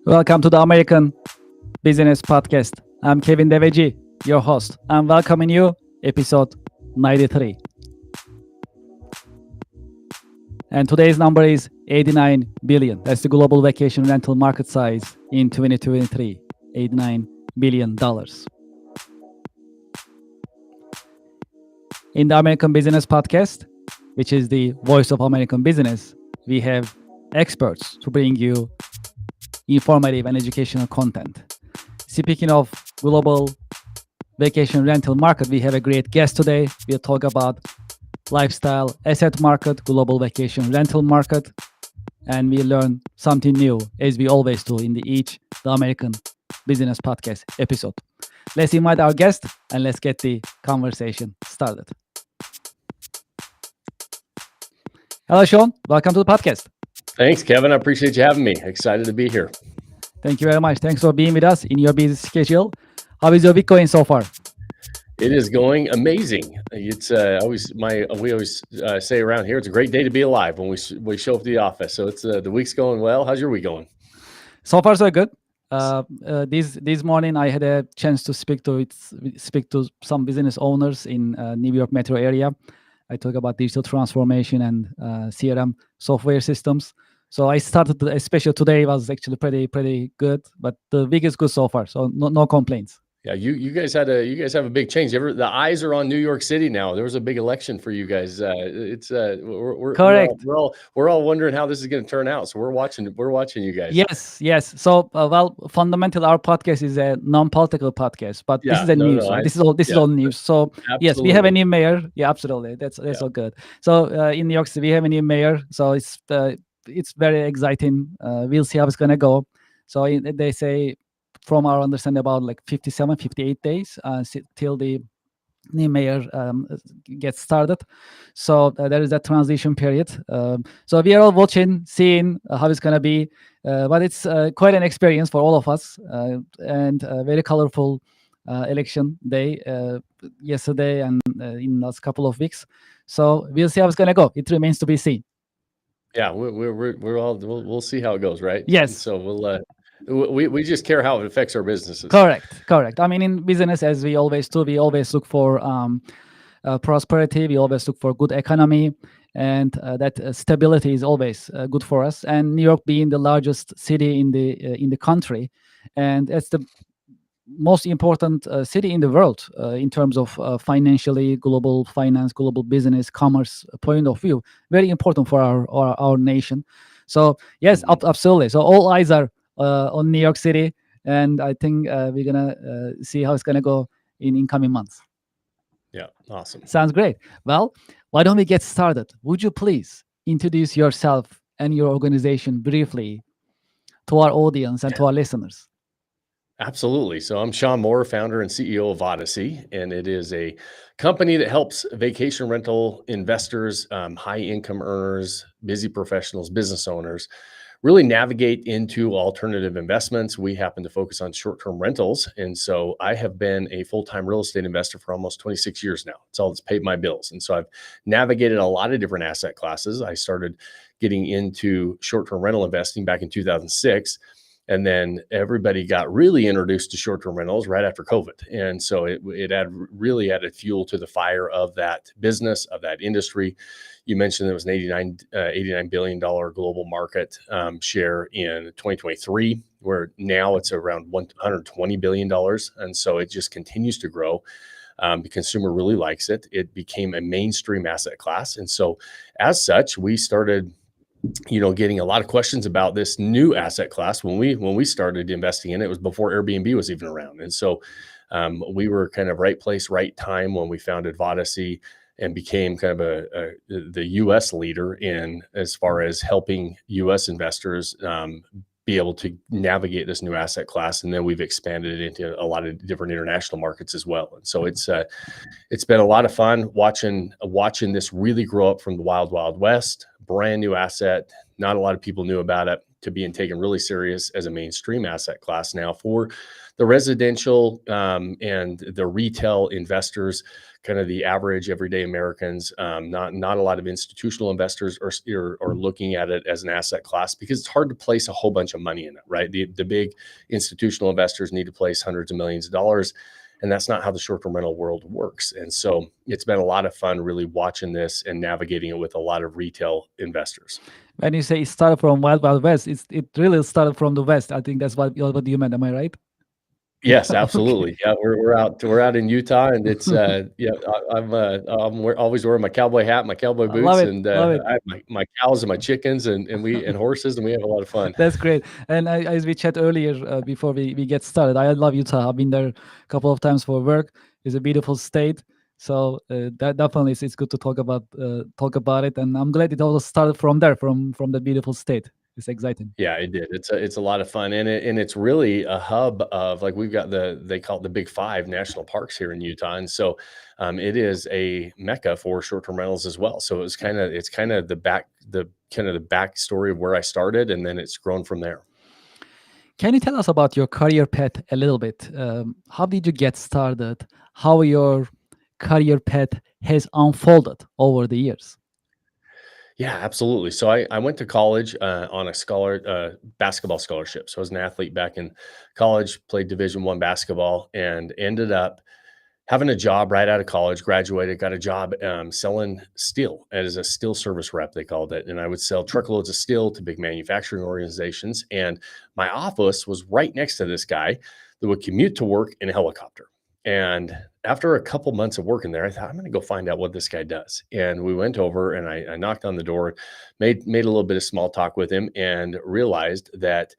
Welcome to the American Business Podcast. I'm Kevin Devecioglu, your host. I'm welcoming you, episode 93. And today's number is 89 billion. That's the global vacation rental market size in 2023, $89 billion. In the American Business Podcast, which is the voice of American business, we have experts to bring you informative and educational content. Speaking of global vacation rental market, we have a great guest today. We'll talk about lifestyle asset market, global vacation rental market, and we learn something new, as we always do in the American Business Podcast episode. Let's invite our guest and let's get the conversation started. Hello, Shawn. Welcome to the podcast. Thanks, Kevin. I appreciate you having me. Excited to be here. Thank you very much. Thanks for being with us in your busy schedule. How is your week going so far? It is going amazing. It's we always say around here, it's a great day to be alive when we show up to the office. So it's the week's going well. How's your week going? So far, so good. This morning, I had a chance to speak to some business owners in New York metro area. I talk about digital transformation and CRM software systems. So I started, especially today was actually pretty good, but the week is good so far. So no complaints. Yeah, you guys have a big change. The eyes are on New York City now. There was a big election for you guys. We're correct. We're all wondering how this is going to turn out. So we're watching you guys. Yes. So fundamentally, our podcast is a non-political podcast, but this is news. Right? This is all news. So absolutely. Yes, we have a new mayor. Yeah, absolutely. That's all good. So in New York City, we have a new mayor. So it's very exciting. We'll see how it's going to go. So they say, from our understanding, about like 58 days till the new mayor gets started. So there is that transition period. So we are all watching, seeing how it's going to be. But it's quite an experience for all of us, and a very colorful election day yesterday and in the last couple of weeks. So we'll see how it's going to go. It remains to be seen. Yeah, we'll see how it goes, right? Yes. So we just care how it affects our businesses. Correct. I mean, in business, as we always do, we always look for prosperity. We always look for good economy, and that stability is always good for us. And New York being the largest city in the country, and it's the most important city in the world in terms of financially, global finance, global business, commerce point of view. Very important for our nation. So yes, absolutely. So all eyes are on New York City, and I think we're gonna see how it's gonna go in incoming months. Yeah, awesome. Sounds great. Well, why don't we get started? Would you please introduce yourself and your organization briefly to our audience and to our listeners? Absolutely. So I'm Shawn Moore, founder and CEO of Odyssey, and it is a company that helps vacation rental investors, high income earners, busy professionals, business owners really navigate into alternative investments. We happen to focus on short-term rentals. And so I have been a full-time real estate investor for almost 26 years now. It's all that's paid my bills. And so I've navigated a lot of different asset classes. I started getting into short-term rental investing back in 2006. And then everybody got really introduced to short-term rentals right after COVID. And so it really added fuel to the fire of that business, of that industry. You mentioned there was an $89 billion global market share in 2023, where now it's around $120 billion. And so it just continues to grow. The consumer really likes it. It became a mainstream asset class. And so as such, we started getting a lot of questions about this new asset class. When we started investing in it, it was before Airbnb was even around. And so we were kind of right place, right time when we founded Odyssey and became kind of the U.S. leader in as far as helping U.S. investors be able to navigate this new asset class. And then we've expanded it into a lot of different international markets as well. And so it's been a lot of fun watching this really grow up from the wild, wild west, brand new asset. Not a lot of people knew about it. to being taken really serious as a mainstream asset class now for the residential and the retail investors, kind of the average everyday Americans. Not a lot of institutional investors are looking at it as an asset class because it's hard to place a whole bunch of money in it, right? The big institutional investors need to place hundreds of millions of dollars. And that's not how the short-term rental world works. And so it's been a lot of fun really watching this and navigating it with a lot of retail investors. When you say it started from Wild Wild West, it really started from the West. I think that's what you meant. Am I right? Yes, absolutely. Okay. Yeah, we're out in Utah, and it's I'm always wearing my cowboy hat, my cowboy boots, and I have my cows and my chickens and horses, and we have a lot of fun. That's great. And as we chat earlier before we get started, I love Utah. I've been there a couple of times for work. It's a beautiful state. So that definitely it's good to talk about it, and I'm glad it also started from there, from the beautiful state. It's exciting. Yeah, it did. It's a lot of fun, and it's really a hub of, like, we've got they call it the Big Five national parks here in Utah, and so it is a mecca for short-term rentals as well. So it's kind of the backstory of where I started, and then it's grown from there. Can you tell us about your career path a little bit? How did you get started? How your career path has unfolded over the years? Yeah, absolutely. So I went to college on a basketball scholarship. So I was an athlete back in college, played Division I basketball, and ended up having a job right out of college. Graduated, got a job selling steel as a steel service rep, they called it. And I would sell truckloads of steel to big manufacturing organizations. And my office was right next to this guy that would commute to work in a helicopter. And after a couple months of working there, I thought, I'm going to go find out what this guy does. And we went over, and I knocked on the door, made a little bit of small talk with him, and realized that,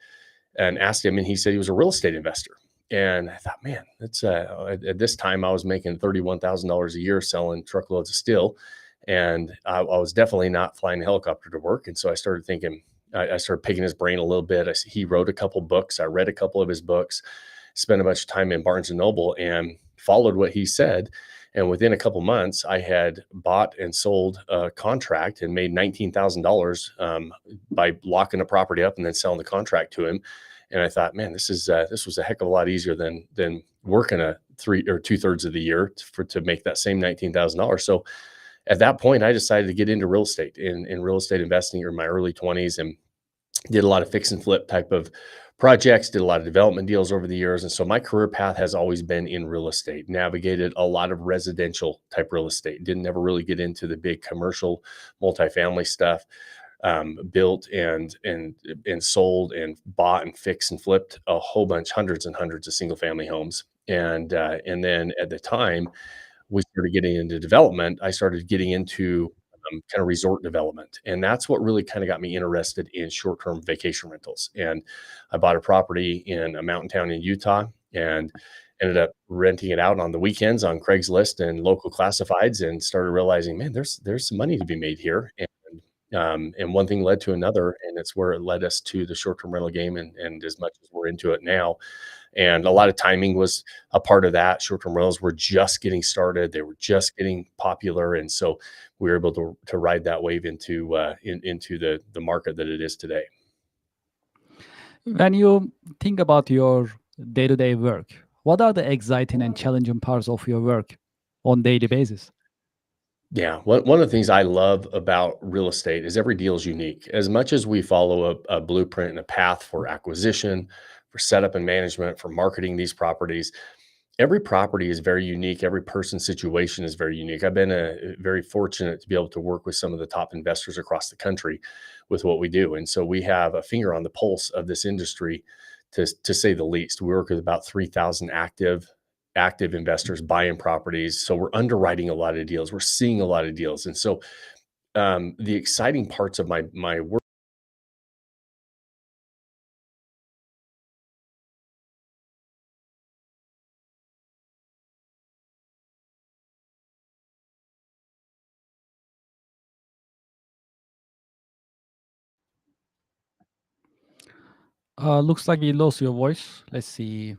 and asked him, and he said he was a real estate investor. And I thought, man, that's at this time I was making $31,000 a year selling truckloads of steel, and I was definitely not flying a helicopter to work. And so I started thinking, I started picking his brain a little bit. He wrote a couple books. I read a couple of his books, spent a bunch of time in Barnes and Noble, and followed what he said. And within a couple months, I had bought and sold a contract and made $19,000 by locking a property up and then selling the contract to him. And I thought, man, this was a heck of a lot easier than working a 3 or 2/3 of the year to make that same $19,000. So at that point, I decided to get into real estate in real estate investing in my early 20s, and did a lot of fix and flip type of projects, did a lot of development deals over the years. And so my career path has always been in real estate, navigated a lot of residential type real estate, didn't ever really get into the big commercial multifamily stuff. Built and sold and bought and fixed and flipped a whole bunch, hundreds and hundreds of single family homes. And then at the time we started getting into development, I started getting into kind of resort development. And that's what really kind of got me interested in short-term vacation rentals. And I bought a property in a mountain town in Utah and ended up renting it out on the weekends on Craigslist and local classifieds, and started realizing, man, there's some money to be made here. And one thing led to another, and it's where it led us to the short-term rental game, and as much as we're into it now. And a lot of timing was a part of that. Short-term rentals were just getting started; they were just getting popular, and so we were able to ride that wave into the market that it is today. When you think about your day-to-day work, what are the exciting and challenging parts of your work on daily basis? Yeah, one of the things I love about real estate is every deal is unique. As much as we follow a blueprint and a path for acquisition, for setup and management, for marketing these properties, every property is very unique. Every person's situation is very unique. I've been very fortunate to be able to work with some of the top investors across the country with what we do. And so we have a finger on the pulse of this industry, to say the least. We work with about 3,000 active investors buying properties. So we're underwriting a lot of deals. We're seeing a lot of deals. And so the exciting parts of my work. Looks like we lost your voice. Let's see.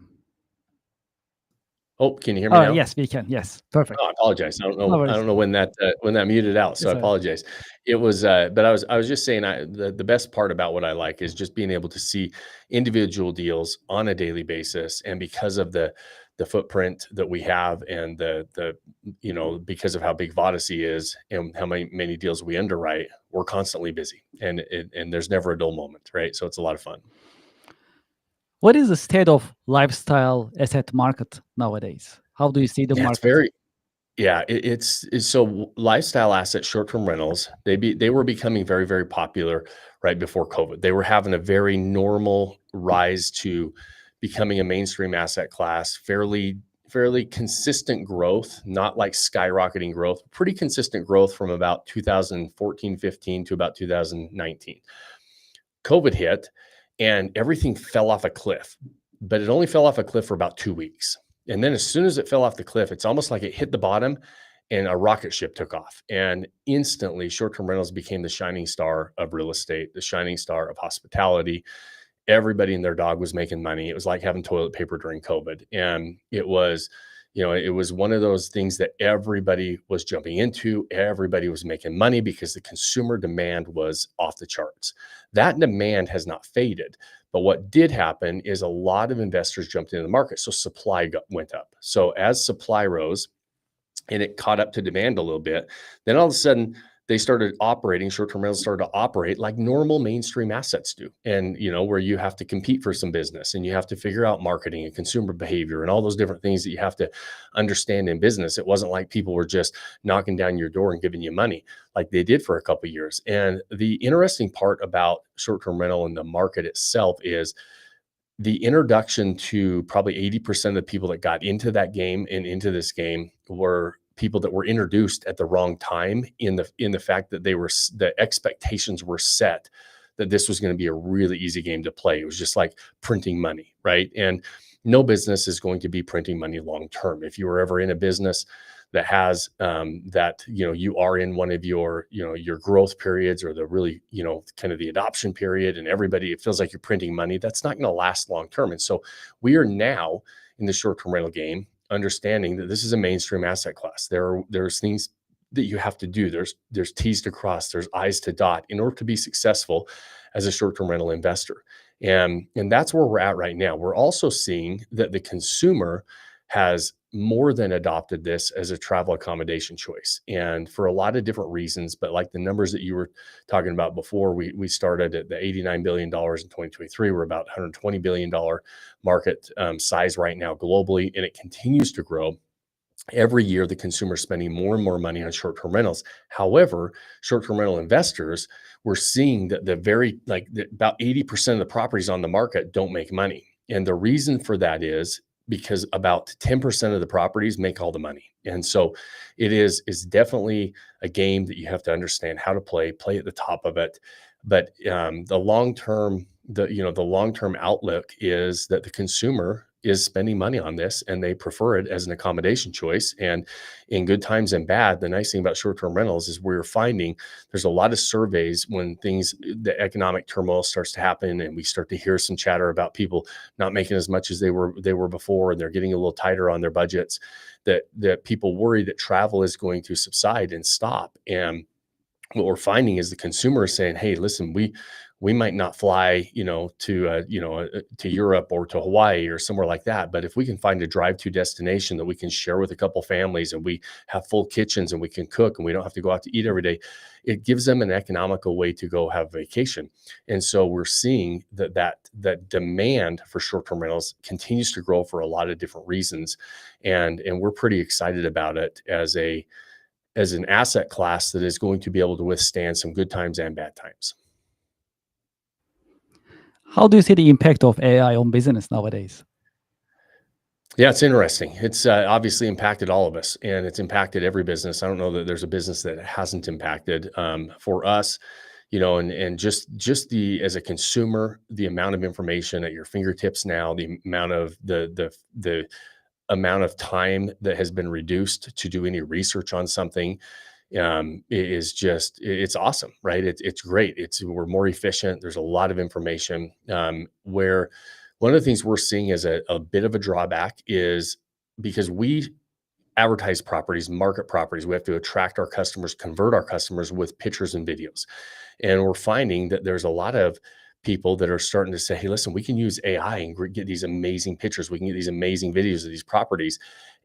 Oh, can you hear me now? Yes, we can. Yes, perfect. Oh, I apologize. I don't No know. I worries. don't know when that muted out. So I It's all right. apologize. It was, but I was just saying, the best part about what I like is just being able to see individual deals on a daily basis, and because of the footprint that we have, and the because of how big Vodacy is and how many deals we underwrite, we're constantly busy, and there's never a dull moment, right? So it's a lot of fun. What is the state of lifestyle asset market nowadays? How do you see the Yeah, market? it's so lifestyle assets, short-term rentals, they were becoming very, very popular right before COVID. They were having a very normal rise to becoming a mainstream asset class, fairly consistent growth, not like skyrocketing growth, pretty consistent growth from about 2014, 15 to about 2019. COVID hit and everything fell off a cliff, but it only fell off a cliff for about 2 weeks. And then as soon as it fell off the cliff, it's almost like it hit the bottom and a rocket ship took off. And instantly, short-term rentals became the shining star of real estate, the shining star of hospitality. Everybody and their dog was making money. It was like having toilet paper during COVID. And it was one of those things that everybody was jumping into. Everybody was making money because the consumer demand was off the charts. That demand has not faded. But what did happen is a lot of investors jumped into the market. So went up. So as supply rose, and it caught up to demand a little bit, then all of a sudden short-term rentals started to operate like normal mainstream assets do. And, where you have to compete for some business and you have to figure out marketing and consumer behavior and all those different things that you have to understand in business. It wasn't like people were just knocking down your door and giving you money like they did for a couple of years. And the interesting part about short-term rental and the market itself is the introduction to probably 80% of the people that got into that game and into this game were people that were introduced at the wrong time, in the fact that the expectations were set that this was going to be a really easy game to play. It was just like printing money, right? And no business is going to be printing money long term. If you were ever in a business that has you are in one of your growth periods, or the really kind of the adoption period, and it feels like you're printing money, that's not going to last long term. And so we are now in the short-term rental game, understanding that this is a mainstream asset class. There's things that you have to do. There's T's to cross, there's I's to dot in order to be successful as a short-term rental investor. And that's where we're at right now. We're also seeing that the consumer has more than adopted this as a travel accommodation choice, and for a lot of different reasons. But like the numbers that you were talking about before, we started at the $89 billion in 2023. We're about $120 billion market size right now globally, and it continues to grow. Every year, the consumer is spending more and more money on short-term rentals. However, short-term rental investors, we're seeing that about 80% of the properties on the market don't make money. And the reason for that is because about 10% of the properties make all the money. And so it's definitely a game that you have to understand how to play at the top of it. But the long-term outlook is that the consumer is spending money on this, and they prefer it as an accommodation choice. And in good times and bad, the nice thing about short-term rentals is we're finding there's a lot of surveys when the economic turmoil starts to happen, and we start to hear some chatter about people not making as much as they were before, and they're getting a little tighter on their budgets, that people worry that travel is going to subside and stop. And what we're finding is the consumer is saying, "Hey, listen, we might not fly, to Europe or to Hawaii or somewhere like that, but if we can find a drive-to destination that we can share with a couple families, and we have full kitchens and we can cook and we don't have to go out to eat every day, it gives them an economical way to go have vacation." And so we're seeing that demand for short-term rentals continues to grow for a lot of different reasons, and we're pretty excited about it as an asset class that is going to be able to withstand some good times and bad times. How do you see the impact of AI on business nowadays? Yeah, it's interesting. It's obviously impacted all of us, and it's impacted every business. I don't know that there's a business that it hasn't impacted. For us, and just as a consumer, the amount of information at your fingertips now, the amount of the amount of time that has been reduced to do any research on something it's awesome, right? It's great. We're more efficient. There's a lot of information. Where one of the things we're seeing as a bit of a drawback is because we advertise properties, market properties, we have to attract our customers, convert our customers with pictures and videos. And we're finding that there's a lot of people that are starting to say, hey, listen, we can use AI and get these amazing pictures. We can get these amazing videos of these properties.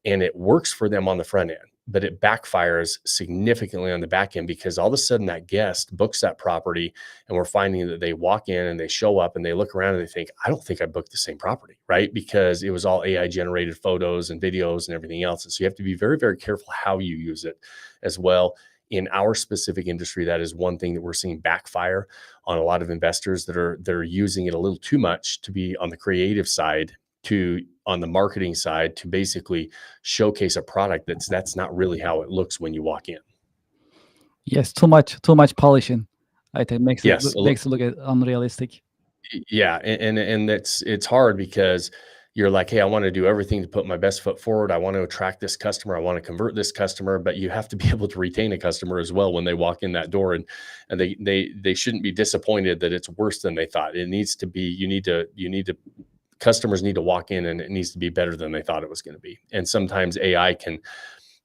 And it works for them on the front end, but it backfires significantly on the back end, because all of a sudden that guest books that property, and we're finding that they walk in and they show up and they look around and they think, I don't think I booked the same property, right? Because it was all AI generated photos and videos and everything else. And so you have to be very, very careful how you use it as well. In our specific industry, that is one thing that we're seeing backfire on a lot of investors that are using it a little too much to be on the creative side, to on the marketing side, to basically showcase a product that's not really how it looks when you walk in. Yes, too much polishing. I think makes it look unrealistic. Yeah, and it's hard because you're like, hey, I want to do everything to put my best foot forward. I want to attract this customer. I want to convert this customer, but you have to be able to retain a customer as well when they walk in that door, and they shouldn't be disappointed that it's worse than they thought. It needs to be, you need to customers need to walk in and it needs to be better than they thought it was going to be. And sometimes AI can,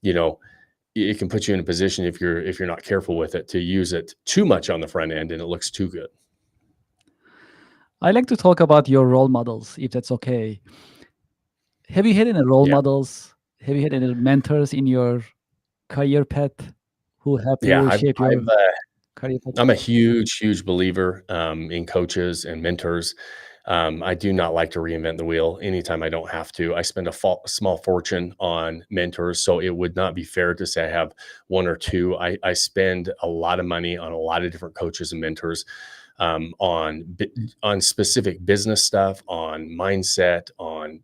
it can put you in a position, if you're not careful with it, to use it too much on the front end and it looks too good. I like to talk about your role models, if that's okay. Have you had any role models? Have you had any mentors in your career path who help you shape your career path? I'm a huge believer in coaches and mentors. I do not like to reinvent the wheel anytime I don't have to. I spend a small fortune on mentors, so it would not be fair to say I have one or two. I spend a lot of money on a lot of different coaches and mentors, on specific business stuff, on mindset, on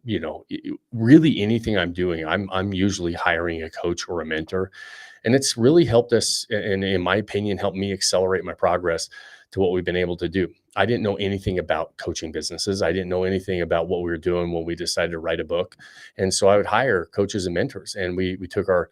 really anything I'm doing. I'm usually hiring a coach or a mentor, and it's really helped us, and in my opinion, helped me accelerate my progress to what we've been able to do. I didn't know anything about coaching businesses. I didn't know anything about what we were doing when we decided to write a book. And so I would hire coaches and mentors, and we took our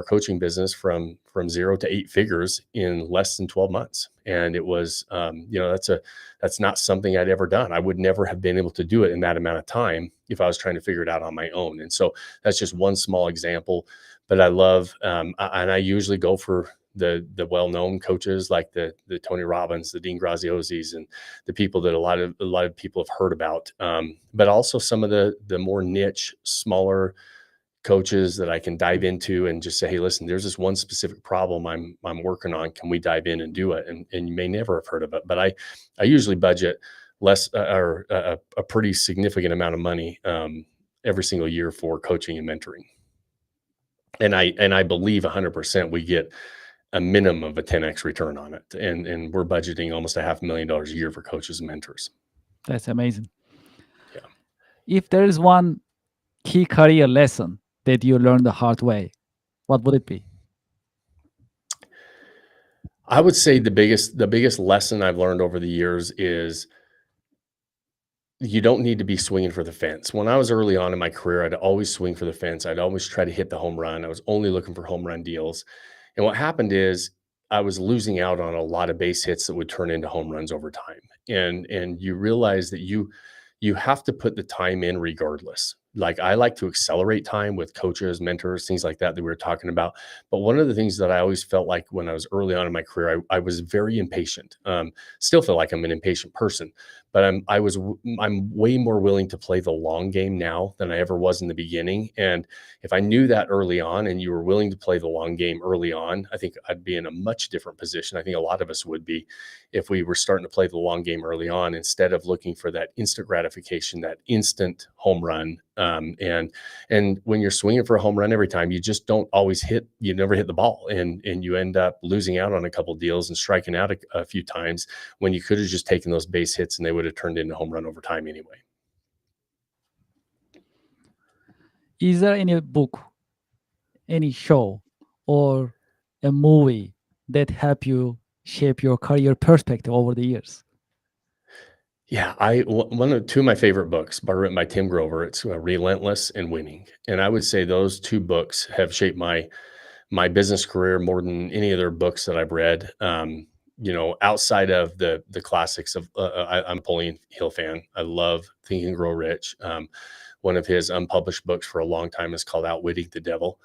coaching business from 0 to 8 figures in less than 12 months. And it was, that's not something I'd ever done. I would never have been able to do it in that amount of time if I was trying to figure it out on my own. And so that's just one small example. But I love, and I usually go for the well-known coaches like the Tony Robbins, the Dean Graziosi's, and the people that a lot of people have heard about. But also some of the more niche, smaller coaches that I can dive into and just say, hey, listen, there's this one specific problem I'm working on. Can we dive in and do it? And you may never have heard of it, but I usually budget less or a pretty significant amount of money every single year for coaching and mentoring. And I believe 100% we get a minimum of a 10x return on it. And we're budgeting almost $500,000 a year for coaches and mentors. That's amazing. Yeah. If there is one key career lesson that you learned the hard way, what would it be? I would say the biggest lesson I've learned over the years is you don't need to be swinging for the fence. When I was early on in my career, I'd always swing for the fence. I'd always try to hit the home run. I was only looking for home run deals. And what happened is I was losing out on a lot of base hits that would turn into home runs over time. And you realize that you have to put the time in regardless. Like, I like to accelerate time with coaches, mentors, things like that we were talking about. But one of the things that I always felt like when I was early on in my career, I was very impatient. Still feel like I'm an impatient person, but I'm way more willing to play the long game now than I ever was in the beginning. And if I knew that early on, and you were willing to play the long game early on, I think I'd be in a much different position. I think a lot of us would be, if we were starting to play the long game early on, instead of looking for that instant gratification, that instant home run. And when you're swinging for a home run every time, you just don't always you never hit the ball, and you end up losing out on a couple of deals and striking out a few times when you could have just taken those base hits and they would have turned into home run over time anyway. Is there any book, any show, or a movie that helped you shape your career perspective over the years? Yeah, two of my favorite books written by Tim Grover. It's Relentless and Winning. And I would say those two books have shaped my business career more than any other books that I've read. outside of the classics of, I'm a Napoleon Hill fan. I love Think and Grow Rich. One of his unpublished books for a long time is called Outwitting the Devil.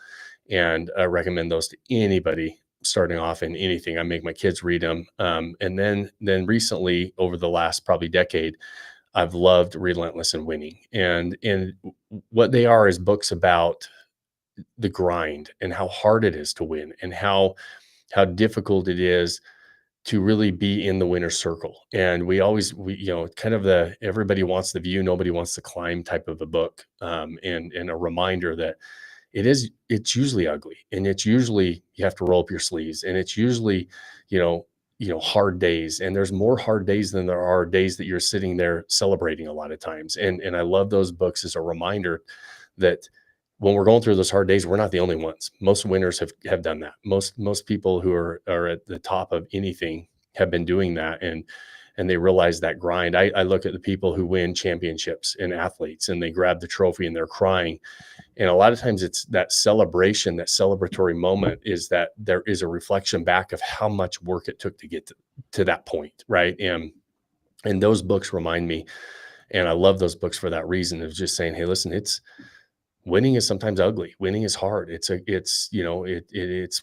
And I recommend those to anybody starting off in anything. I make my kids read them. And then recently, over the last probably decade, I've loved Relentless and Winning. And what they are is books about the grind and how hard it is to win, and how difficult it is to really be in the winner's circle. And we kind of everybody wants the view, nobody wants to climb type of a book. And a reminder that it's usually ugly, and it's usually you have to roll up your sleeves, and it's usually, hard days. And there's more hard days than there are days that you're sitting there celebrating a lot of times. And I love those books as a reminder that when we're going through those hard days, we're not the only ones. Most winners have done that. Most people who are at the top of anything have been doing that. And they realize that grind. I look at the people who win championships and athletes, and they grab the trophy and they're crying. And a lot of times it's that celebration, that celebratory moment, is that there is a reflection back of how much work it took to get to that point. Right. And those books remind me, and I love those books for that reason, of just saying, hey, listen, winning is sometimes ugly. Winning is hard. It's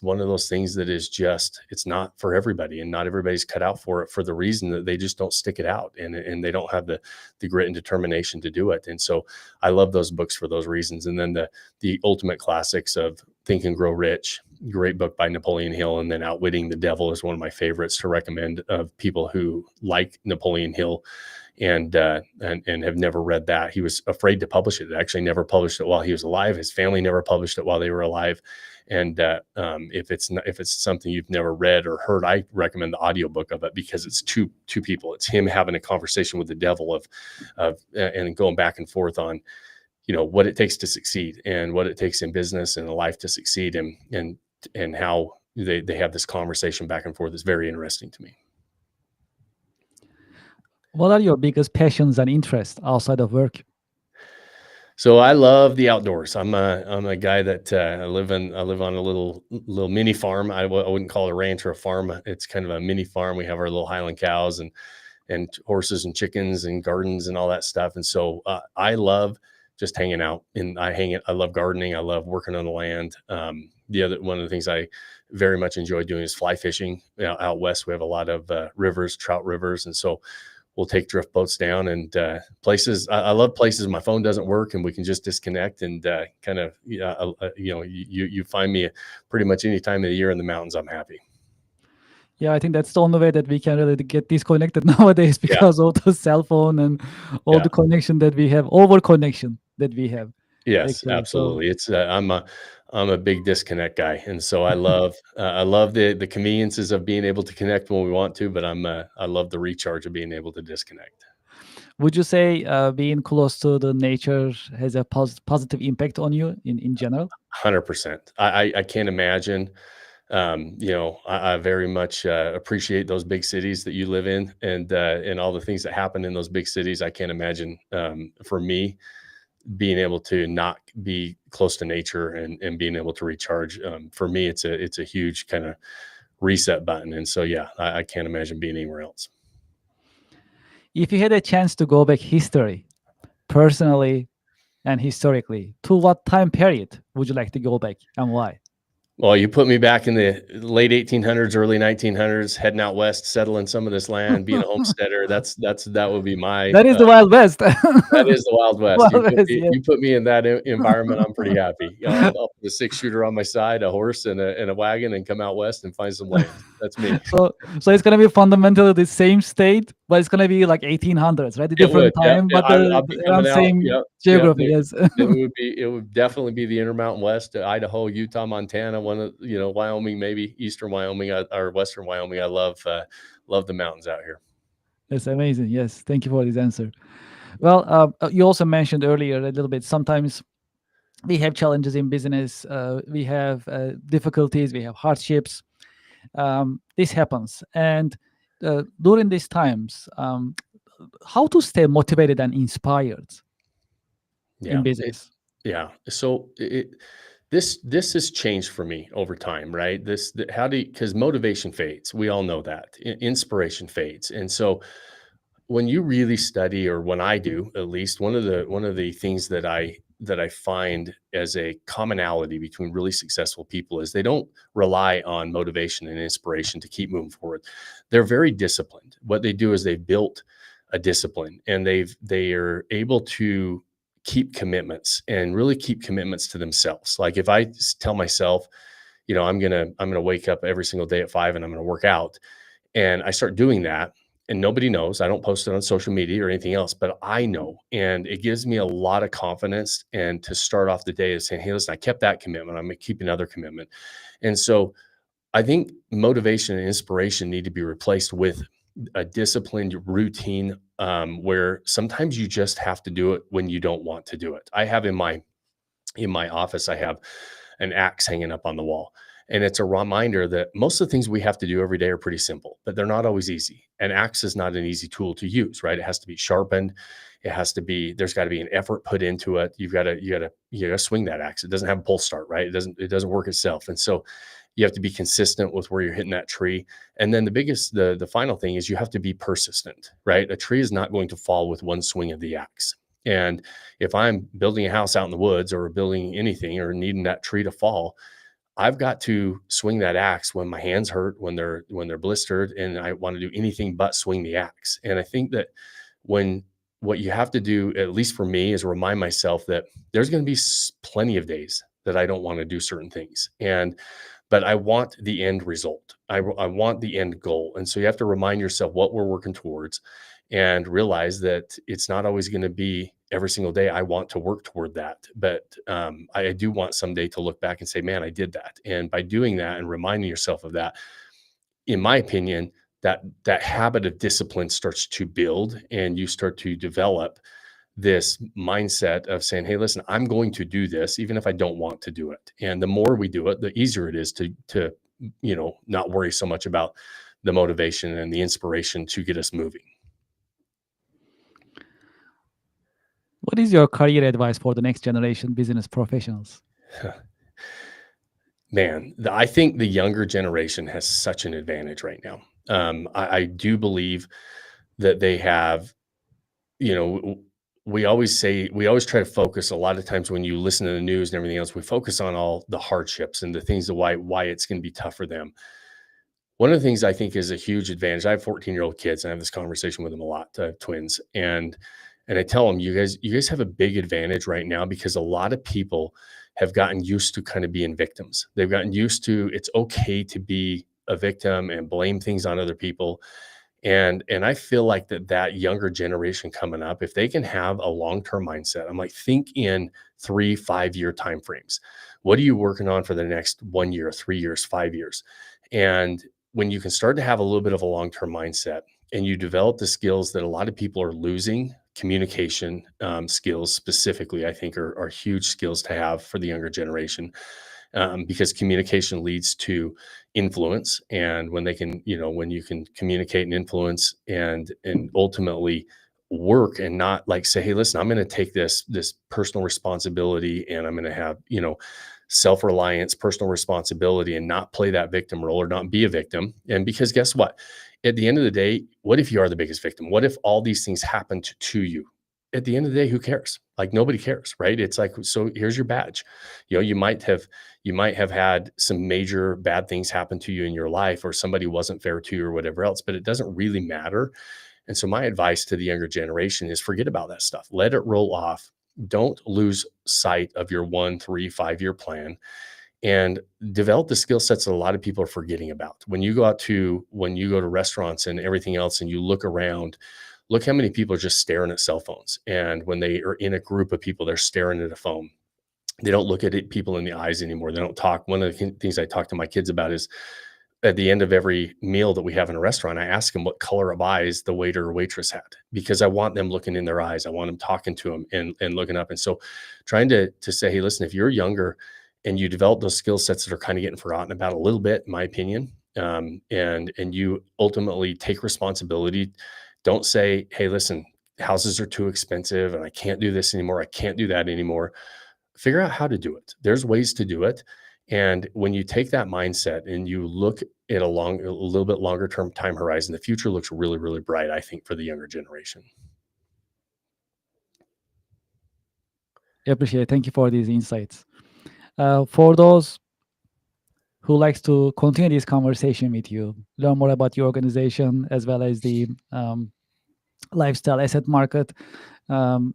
one of those things that is just, it's not for everybody, and not everybody's cut out for it, for the reason that they just don't stick it out, and they don't have the grit and determination to do it. And so I love those books for those reasons. And then the ultimate classics of Think and Grow Rich, great book by Napoleon Hill, and then Outwitting the Devil is one of my favorites to recommend of people who like Napoleon Hill and have never read that. He was afraid to publish it. He actually never published it while he was alive. His family never published it while they were alive. And if it's something you've never read or heard, I recommend the audiobook of it, because it's two people. It's him having a conversation with the devil and going back and forth on, what it takes to succeed, and what it takes in business and in life to succeed, and how they have this conversation back and forth. Is very interesting to me. What are your biggest passions and interests outside of work? So I love the outdoors. I'm a guy that I live on a little mini farm. I wouldn't call it a ranch or a farm. It's kind of a mini farm. We have our little Highland cows and horses and chickens and gardens and all that stuff. And so I love just hanging out, and I love gardening. I love working on the land. One of the things I very much enjoy doing is fly fishing. Out west, we have a lot of rivers, trout rivers, and so we'll take drift boats down and places. I love places my phone doesn't work and we can just disconnect and you find me pretty much any time of the year in the mountains. I'm happy. Yeah, I think that's the only way that we can really get disconnected nowadays, because of the cell phone and all the connection that we have, over connection that we have. Yes, actually. Absolutely. It's I'm a big disconnect guy, and so I love the conveniences of being able to connect when we want to, but I love the recharge of being able to disconnect. Would you say being close to the nature has a positive impact on you in general? 100%. I can't imagine. I very much appreciate those big cities that you live in, and all the things that happen in those big cities. I can't imagine for me being able to not be close to nature and being able to recharge. For me, it's a huge kind of reset button. And so, yeah, I can't imagine being anywhere else. If you had a chance to go back history, personally and historically, to what time period would you like to go back, and why? Well, you put me back in the late 1800s, early 1900s, heading out west, settling some of this land, being a homesteader. That would be my. That is the Wild West. That is the Wild West. You put me in that environment, I'm pretty happy. I'll put a 6-shooter on my side, a horse, and a wagon, and come out west and find some land. That's me. So it's gonna be fundamentally the same state, but it's gonna be like 1800s, right? A different time, but the same geography. Yes, it would definitely be the Intermountain West, Idaho, Utah, Montana. One of Wyoming, maybe Eastern Wyoming or Western Wyoming. I love the mountains out here. That's amazing. Yes, thank you for this answer. Well, you also mentioned earlier a little bit. Sometimes we have challenges in business. We have difficulties. We have hardships. This happens, and during these times, how to stay motivated and inspired in business? So This has changed for me over time, right? Because motivation fades. We all know that. Inspiration fades. And so when you really study, or when I do, at least, one of the things that I find as a commonality between really successful people is they don't rely on motivation and inspiration to keep moving forward. They're very disciplined. What they do is they've built a discipline, and they are able to keep commitments, and really keep commitments to themselves. Like, if I tell myself, I'm gonna wake up every single day at 5 and I'm gonna work out, and I start doing that, and nobody knows. I don't post it on social media or anything else, but I know. And it gives me a lot of confidence. And to start off the day is saying, hey, listen, I kept that commitment. I'm going to keep another commitment. And so I think motivation and inspiration need to be replaced with a disciplined routine, where sometimes you just have to do it when you don't want to do it. I have in my office, I have an axe hanging up on the wall. And it's a reminder that most of the things we have to do every day are pretty simple, but they're not always easy. An axe is not an easy tool to use, right? It has to be sharpened. There's got to be an effort put into it. You got to swing that axe. It doesn't have a pull start, right? It doesn't work itself. And so you have to be consistent with where you're hitting that tree. And then the final thing is you have to be persistent, right? A tree is not going to fall with one swing of the axe. And if I'm building a house out in the woods, or building anything, or needing that tree to fall, I've got to swing that axe when my hands hurt, when they're blistered, and I want to do anything but swing the axe. And I think that what you have to do, at least for me, is remind myself that there's going to be plenty of days that I don't want to do certain things. But I want the end result. I want the end goal. And so you have to remind yourself what we're working towards, and realize that it's not always going to be every single day I want to work toward that. But I do want someday to look back and say, man, I did that. And by doing that and reminding yourself of that, in my opinion, that habit of discipline starts to build, and you start to develop this mindset of saying, hey, listen, I'm going to do this even if I don't want to do it. And the more we do it, the easier it is to not worry so much about the motivation and the inspiration to get us moving. What is your career advice for the next generation business professionals? Man, I think the younger generation has such an advantage right now. I do believe that they have, we always try to focus a lot of times when you listen to the news and everything else, we focus on all the hardships and the things of why it's going to be tough for them. One of the things I think is a huge advantage. I have 14-year-old kids, and I have this conversation with them a lot. I have twins, and I tell them, you guys have a big advantage right now, because a lot of people have gotten used to kind of being victims. They've gotten used to, it's okay to be a victim and blame things on other people. And I feel like that younger generation coming up, if they can have a long-term mindset, I'm like, think in 3-5 year timeframes. What are you working on for the next 1 year, 3 years, 5 years? And when you can start to have a little bit of a long-term mindset, and you develop the skills that a lot of people are losing, communication skills specifically, I think are huge skills to have for the younger generation, because communication leads to influence. And when you can communicate and influence, and ultimately work, and not like say, hey, listen, I'm going to take this personal responsibility, and I'm going to have, self-reliance, personal responsibility, and not play that victim role, or not be a victim. And because guess what? At the end of the day, what if you are the biggest victim? What if all these things happened to you? At the end of the day, who cares? Like, nobody cares, right? It's like, so here's your badge. You might have had some major bad things happen to you in your life, or somebody wasn't fair to you, or whatever else, but it doesn't really matter. And so my advice to the younger generation is forget about that stuff. Let it roll off. Don't lose sight of your 1, 3, 5 year plan, and develop the skill sets that a lot of people are forgetting about. When you go to restaurants and everything else, and you look around, look how many people are just staring at cell phones. And when they are in a group of people, they're staring at a phone. They don't look at people in the eyes anymore. They don't talk. One of the things I talk to my kids about is, at the end of every meal that we have in a restaurant, I ask them what color of eyes the waiter or waitress had, because I want them looking in their eyes. I want them talking to them and looking up. And so trying to say, hey, listen, if you're younger and you develop those skill sets that are kind of getting forgotten about a little bit, in my opinion, and you ultimately take responsibility, don't say, hey, listen, houses are too expensive and I can't do this anymore. I can't do that anymore. figure out how to do it. There's ways to do it. And when you take that mindset and you look at a little bit longer term time horizon, the future looks really, really bright, I think, for the younger generation. I appreciate it. Thank you for these insights. For those who likes to continue this conversation with you, learn more about your organization as well as the lifestyle asset market,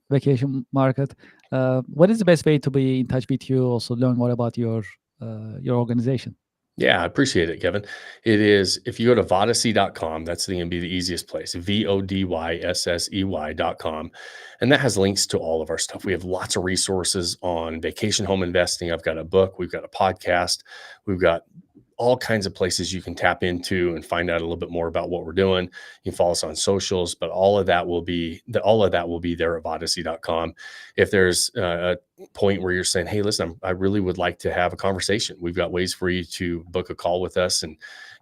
vacation market, what is the best way to be in touch with you? Also learn more about your organization. Yeah, I appreciate it, Kevin. It is, if you go to vodacy.com, that's going to be the easiest place, VODYSSEY.com. And that has links to all of our stuff. We have lots of resources on vacation home investing. I've got a book, we've got a podcast, we've got all kinds of places you can tap into and find out a little bit more about what we're doing. You can follow us on socials, but all of that will be there at vodacy.com. If there's a point where you're saying, hey, listen, I really would like to have a conversation, we've got ways for you to book a call with us and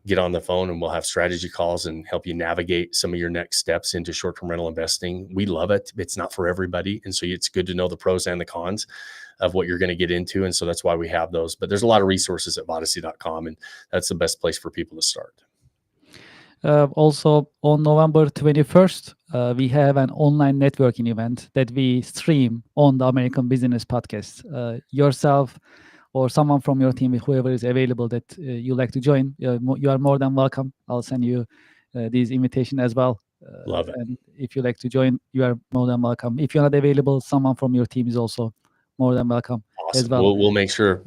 get on the phone, and we'll have strategy calls and help you navigate some of your next steps into short-term rental investing. We love it. It's not for everybody. And so it's good to know the pros and the cons of what you're going to get into. And so that's why we have those. But there's a lot of resources at vodacy.com, and that's the best place for people to start. Also, on November 21st, we have an online networking event that we stream on the American Business Podcast. Yourself or someone from your team, whoever is available that you like to join, you are more than welcome. I'll send you these invitation as well. Love it. And if you like to join, you are more than welcome. If you're not available, someone from your team is also more than welcome. Awesome. As well. We'll make sure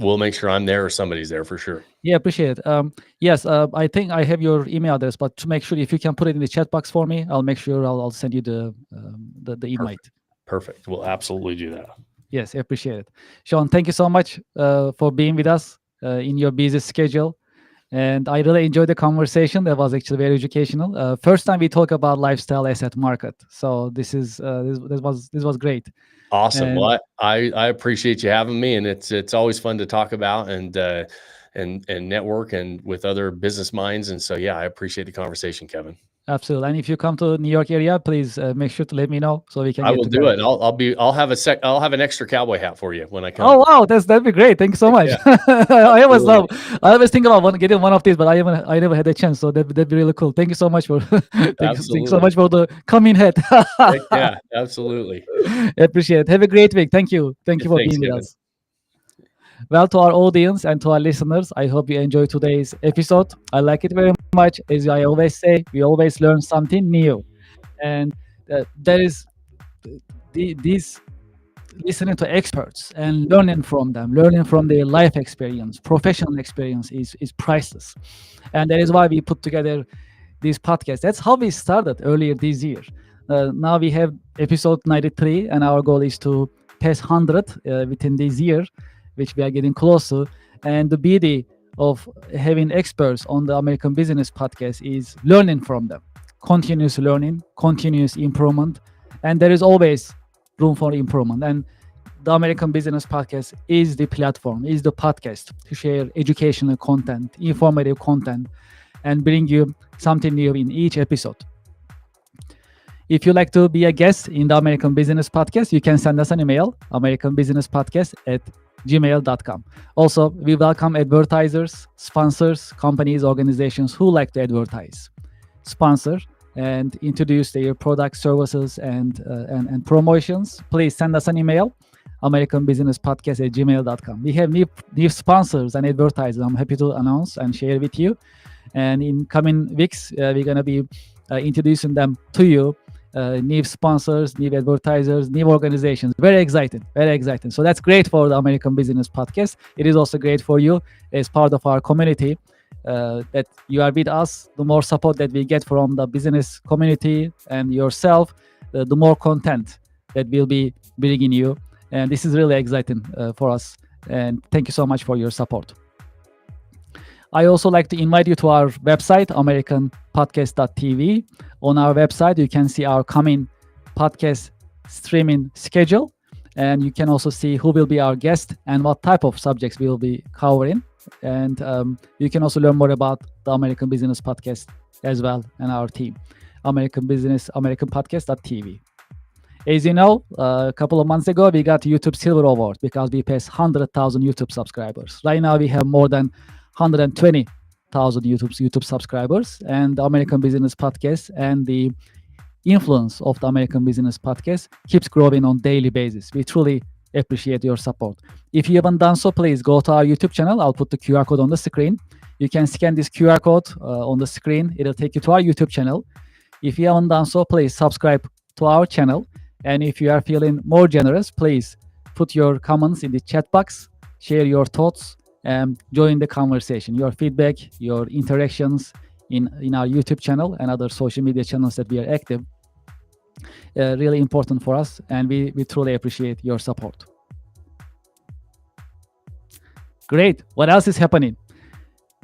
I'm there or somebody's there for sure. Yeah, appreciate it. Yes, I think I have your email address, but to make sure, if you can put it in the chat box for me, I'll make sure I'll send you the invite. Perfect. We'll absolutely do that. Yes, I appreciate it. Shawn, thank you so much for being with us in your busy schedule. And I really enjoyed the conversation. That was actually very educational. First time we talk about lifestyle asset market. So this was great. Awesome. Well, I appreciate you having me, and it's always fun to talk about and network and with other business minds. And so, yeah, I appreciate the conversation, Kevin. Absolutely. And if you come to the New York area, please make sure to let me know so we can. I will do it. I'll have an extra cowboy hat for you when I come. Oh wow, that'd be great. Thank you so much. Yeah, I always think about getting one of these, but I never had a chance. So that'd be really cool. Thank you so much for thank you so much for the coming hat. Yeah, absolutely. Appreciate it. Have a great week. Thank you. Thank you for being with us. Well, to our audience and to our listeners, I hope you enjoyed today's episode. I like it very much. As I always say, we always learn something new. And there is this listening to experts and learning from them, learning from their life experience, professional experience is priceless. And that is why we put together this podcast. That's how we started earlier this year. Now we have episode 93, and our goal is to pass 100 within this year, which we are getting close to. And the beauty of having experts on the American Business Podcast is learning from them. Continuous learning, continuous improvement. And there is always room for improvement. And the American Business Podcast is the platform, is the podcast to share educational content, informative content, and bring you something new in each episode. If you like to be a guest in the American Business Podcast, you can send us an email, americanbusinesspodcast@gmail.com. Also, we welcome advertisers, sponsors, companies, organizations who like to advertise, sponsor, and introduce their products, services, and promotions. Please send us an email, americanbusinesspodcast@gmail.com. We have new sponsors and advertisers I'm happy to announce and share with you. And in coming weeks, we're going to be introducing them to you. New sponsors, new advertisers, new organizations. Very exciting, very exciting. So that's great for the American Business Podcast. It is also great for you as part of our community that you are with us. The more support that we get from the business community and yourself, the more content that we'll be bringing you. And this is really exciting for us. And thank you so much for your support. I also like to invite you to our website, americanpodcast.tv. On our website, you can see our coming podcast streaming schedule, and you can also see who will be our guest and what type of subjects we will be covering. And you can also learn more about the American Business Podcast as well and our team, americanpodcast.tv. As you know, a couple of months ago, we got YouTube Silver Award because we passed 100,000 YouTube subscribers. Right now, we have more than 120,000 YouTube subscribers, and the American Business Podcast and the influence of the American Business Podcast keeps growing on daily basis. We truly appreciate your support. If you haven't done so, please go to our YouTube channel. I'll put the QR code on the screen. You can scan this QR code on the screen. It'll take you to our YouTube channel. If you haven't done so, please subscribe to our channel. And if you are feeling more generous, please put your comments in the chat box, share your thoughts, and join the conversation. Your feedback, your interactions in our YouTube channel and other social media channels that we are active, really important for us, and we truly appreciate your support. Great. What else is happening?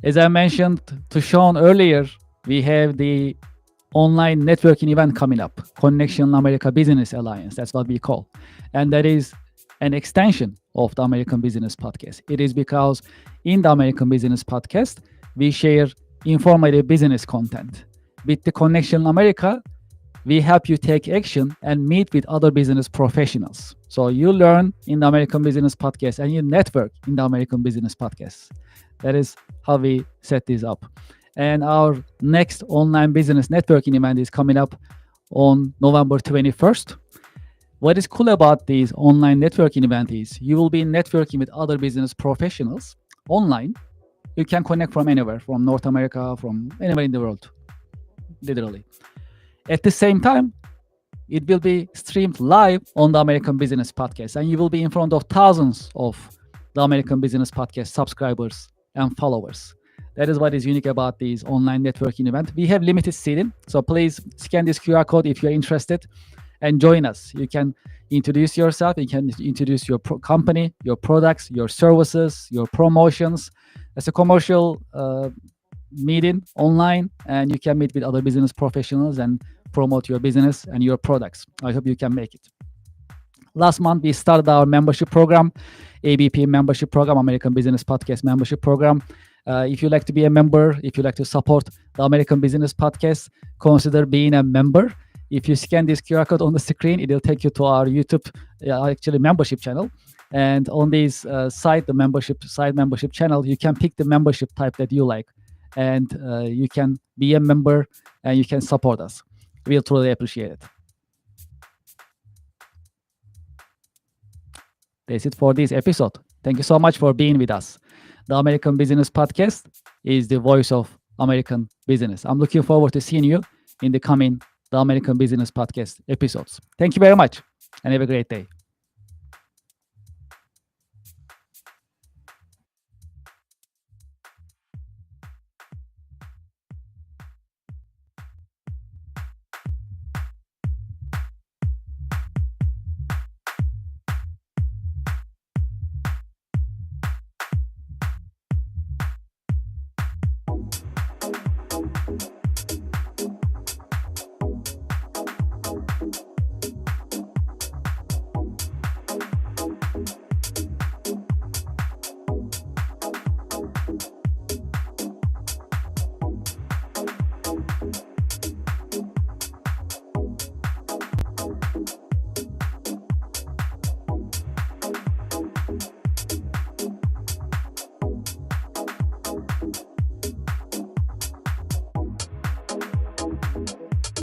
As I mentioned to Shawn earlier, we have the online networking event coming up, Connectional America Business Alliance. That's what we call. And that is an extension of the American Business Podcast. It is because in the American Business Podcast, we share informative business content. With the Connectional America, we help you take action and meet with other business professionals. So you learn in the American Business Podcast and you network in the American Business Podcast. That is how we set this up. And our next online business networking event is coming up on November 21st. What is cool about this online networking event is you will be networking with other business professionals online. You can connect from anywhere, from North America, from anywhere in the world, literally. At the same time, it will be streamed live on the American Business Podcast, and you will be in front of thousands of the American Business Podcast subscribers and followers. That is what is unique about this online networking event. We have limited seating, so please scan this QR code if you're interested and join us. You can introduce yourself, you can introduce your company, your products, your services, your promotions. It's a commercial meeting online, and you can meet with other business professionals and promote your business and your products. I hope you can make it. Last month, we started our membership program, ABP membership program, American Business Podcast membership program. If you like to be a member, if you like to support the American Business Podcast, consider being a member. If you scan this QR code on the screen, it will take you to our YouTube, membership channel. And on this the membership channel, you can pick the membership type that you like. And you can be a member and you can support us. We'll truly appreciate it. That's it for this episode. Thank you so much for being with us. The American Business Podcast is the voice of American business. I'm looking forward to seeing you in the coming The American Business Podcast episodes. Thank you very much and have a great day.